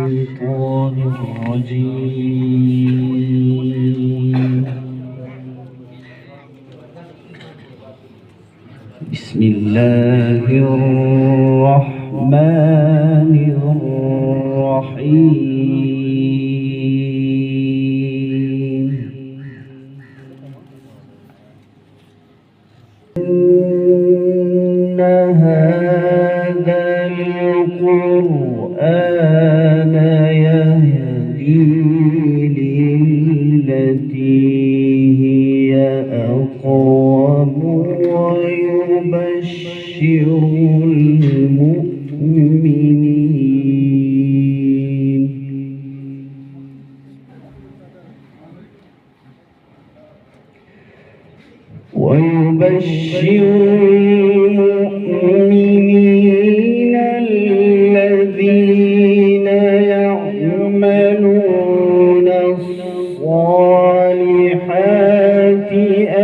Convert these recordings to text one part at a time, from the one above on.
الشيطان الرجيم. بسم الله الرحمن الرحيم. إن هذا القرآن يهدي للتي هي أقوم ويبشر المؤمنين الذين يعملون الصالحات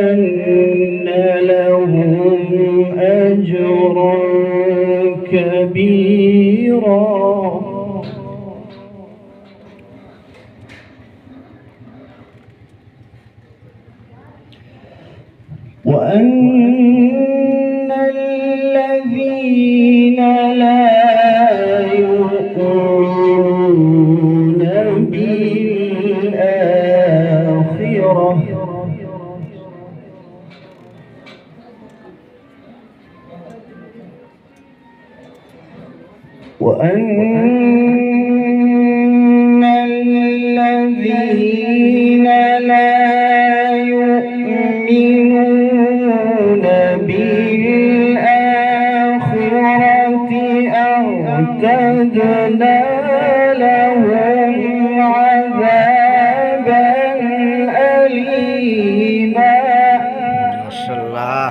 أن لهم أجرا كبيرا وأن الذين لا يؤمنون بالآخرة أعتدنا لهم عذابا أليما. ما شاء الله.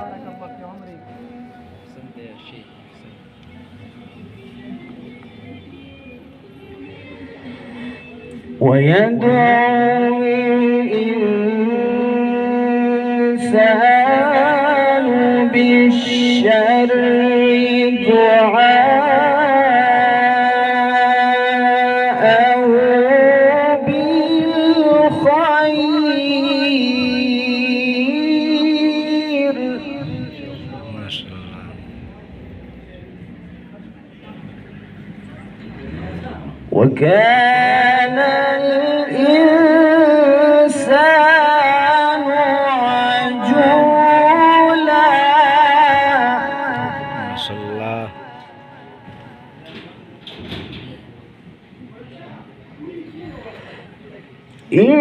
ويدعو الإنسان بالشر دعاءه بالخير. ما شاء الله. وكان الإنسان عجولا. ما شاء الله. إن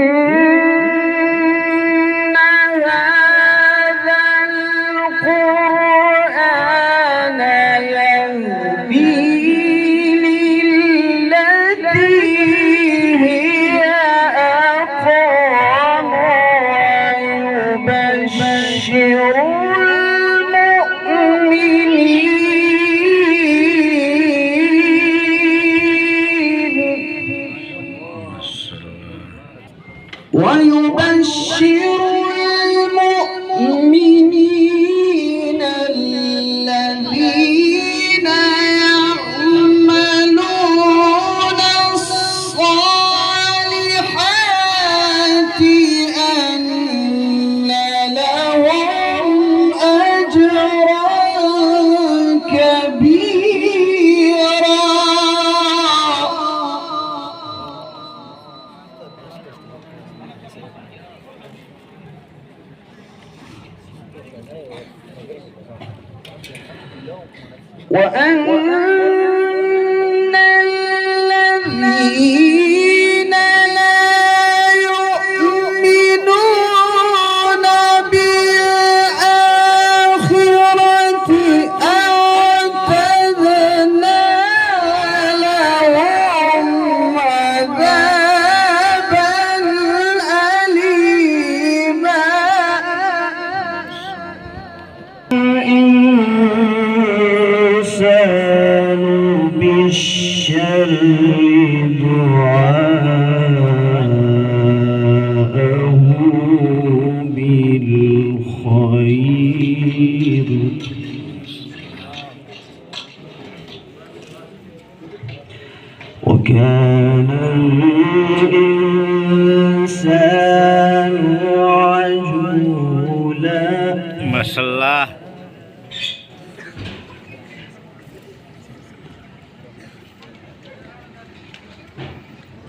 هذا القرآن يهدي للتي هي أقوم ويبشر المؤمنين الذين يعملون الصالحات أن لهم أجرا كبيرا. وأن الذين لا يؤمنون بالآخرة أعتدنا لهم عذابا أليما. بالشر دعاءه بالخير. وكان الإنسان عجولا. ما شاء الله.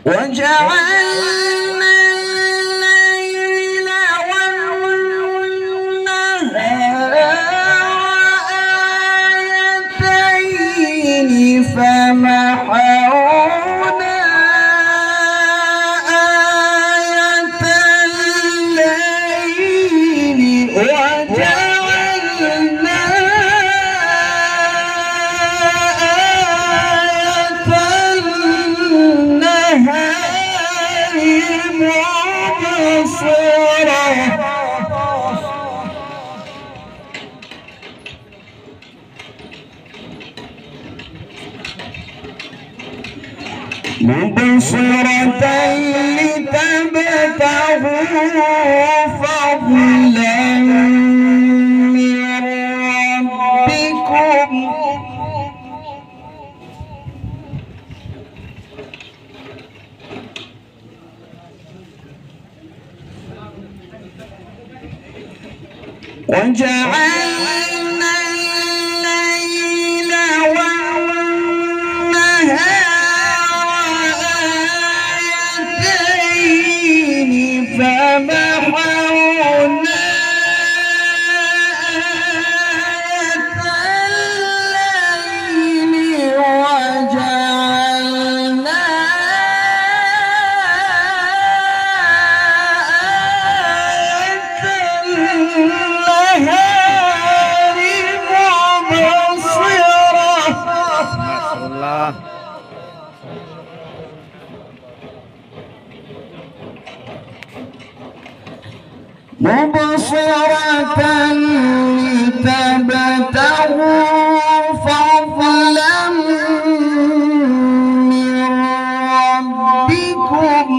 وجعلنا الليل والنهار آيتين فمحونا آية الليل وجعلنا آية النهار مبصرة لتبتغوا فضلا من ربكم وجعلنا الليل والنهار آيتين فمحونا آية الليل وجعلنا مبصرة لتبتغوا فضلا من ربكم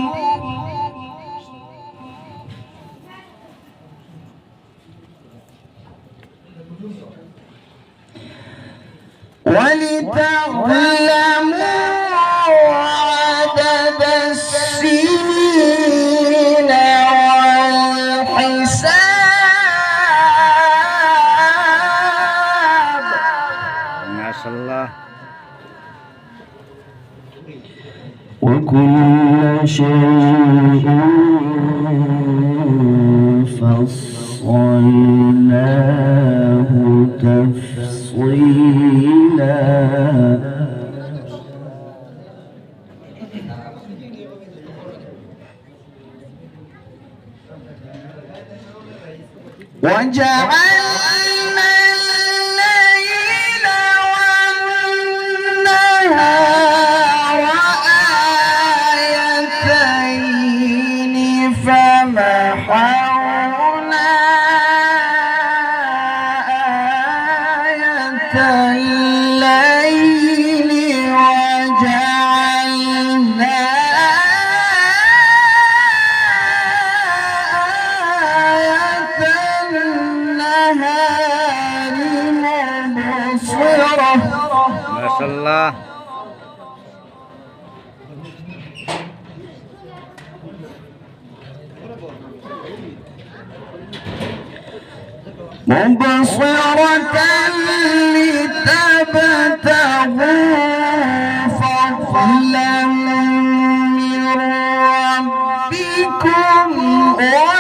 ولتعلموا عدد السنين والحساب. ما شاء الله. وكل شيء فصلناه تفصيلا. وجعلنا الليل والنهار آيتين فمحونا آية الليل وجعلنا النهار مبصرة. ما شاء الله. مبصرة لتبتغوا فضلا من ربكم ولتعلموا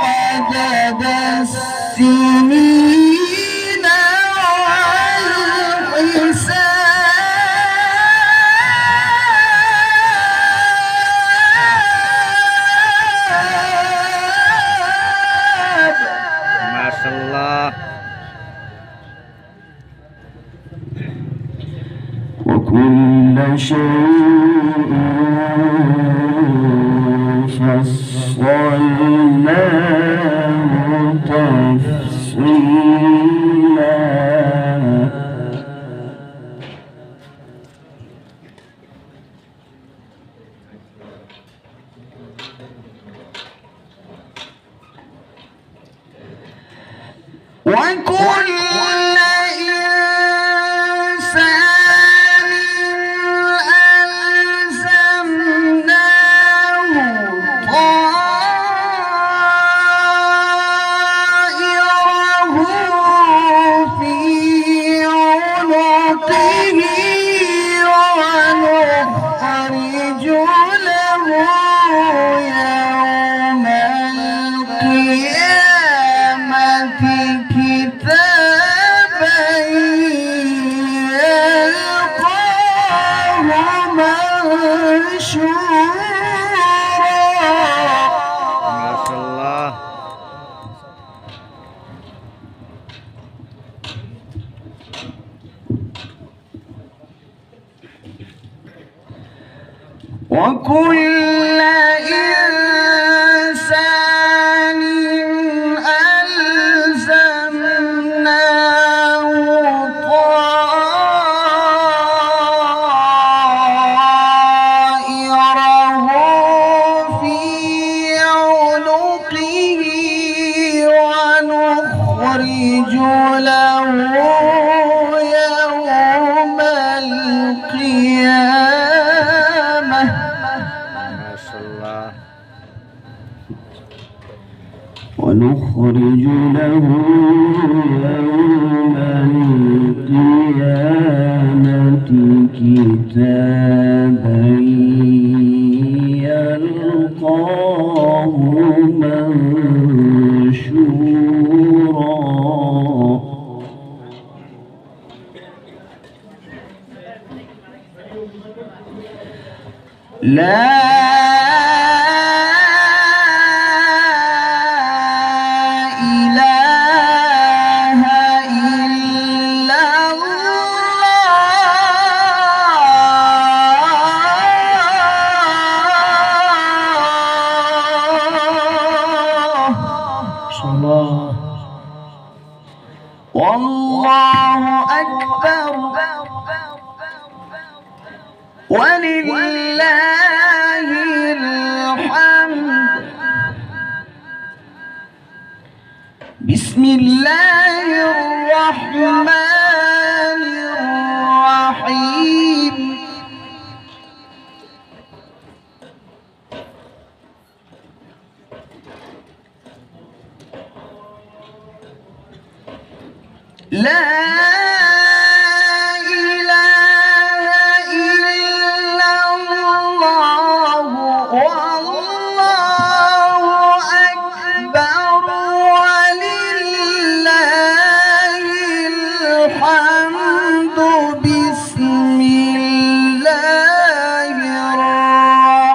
عدد السنين والحساب. ما شاء الله. وكل شيء فصلناه تفصيلا. وكل إنسان ما شاء الله. وكل إنسان ألزمناه طائره في عنقه ونخرج له يوم القيامة ما شاء الله. ونخرج له يوم القيامة كتابا يلقاه منشورا لا إله إلا الله والله أكبر ولله الحمد. بسم الله الرحمن الرحيم. لا إله إلا الله والله أكبر ولله الحمد. بسم الله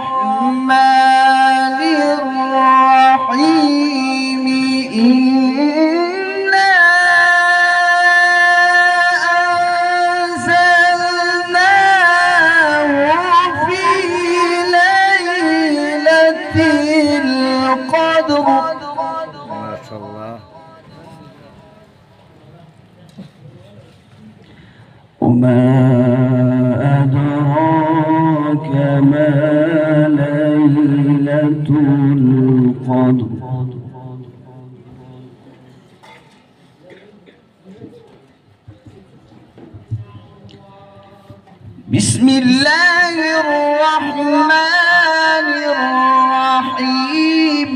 الرحمن الرحيم. ما شاء الله. وما أدراك ما ليلة القدر. بسم الله الرحمن الرحيم.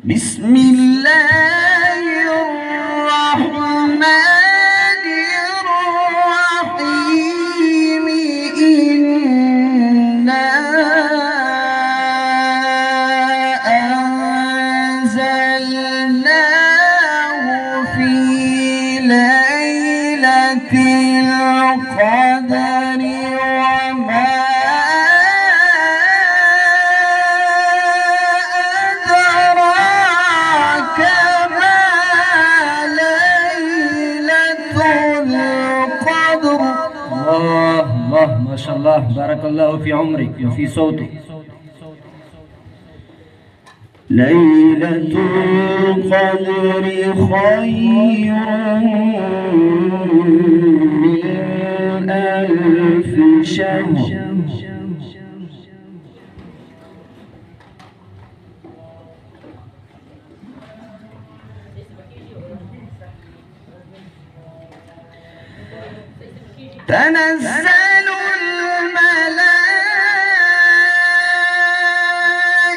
بسم الله الرحمن الرحيم. إنا أنزلناه في ليلة القدر وما الله ما شاء الله، بارك الله في عمرك وفي صوتك. ليلة القدر خير من ألف شهر. تنزل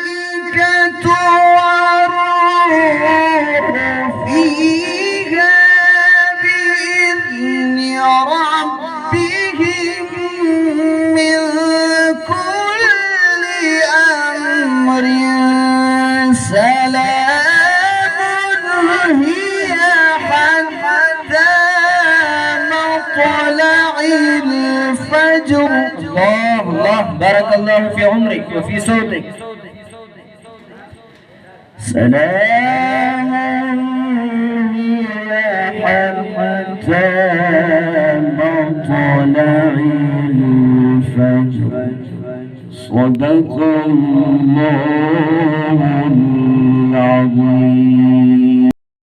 الملائكة والروح فيها بإذن ربهم من كل أمر سلام هي حتى مطلع الفجر. الله الله، بارك الله في عمرك وفي صوتك. سلام هي حتى مطلع الفجر. صدق الله العظيم.